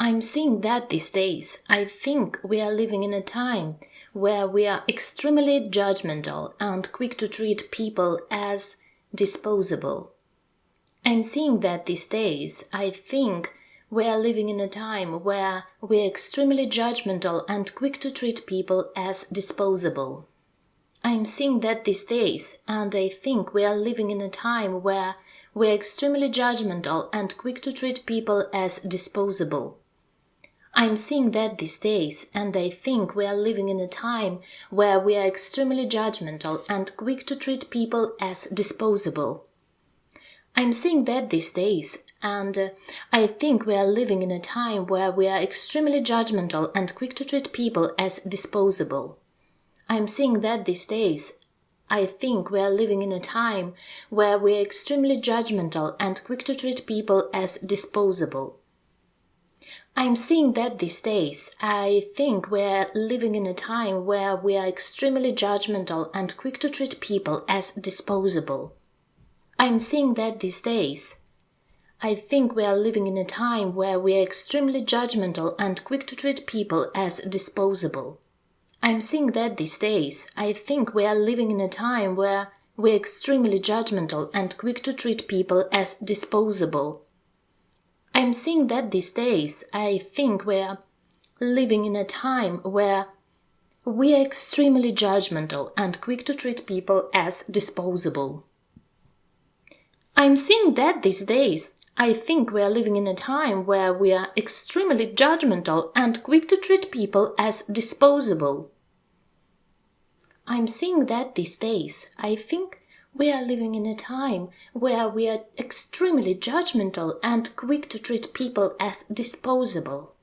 I'm seeing that these days. I think we are living in a time where we are extremely judgmental and quick to treat people as disposable. I'm seeing that these days. I think we are living in a time where we are extremely judgmental and quick to treat people as disposable. I'm seeing that these days, and I think we are living in a time where we are extremely judgmental and quick to treat people as disposable. I'm seeing that these days, and I think we are living in a time where we are extremely judgmental and quick to treat people as disposable. I'm seeing that these days, and I think we are living in a time where we are extremely judgmental and quick to treat people as disposable. I'm seeing that these days. I think we are living in a time where we are extremely judgmental and quick to treat people as disposable. I'm seeing that these days. I think we are living in a time where we are extremely judgmental and quick to treat people as disposable. I'm seeing that these days. I think we are living in a time where we are extremely judgmental and quick to treat people as disposable. I'm seeing that these days. I think we are living in a time where we are extremely judgmental and quick to treat people as disposable. I'm seeing that these days. I think we are living in a time where we are extremely judgmental and quick to treat people as disposable. I'm seeing that these days. I think we are living in a time where we are extremely judgmental and quick to treat people as disposable. I'm seeing that these days. I think we are living in a time where we are extremely judgmental and quick to treat people as disposable.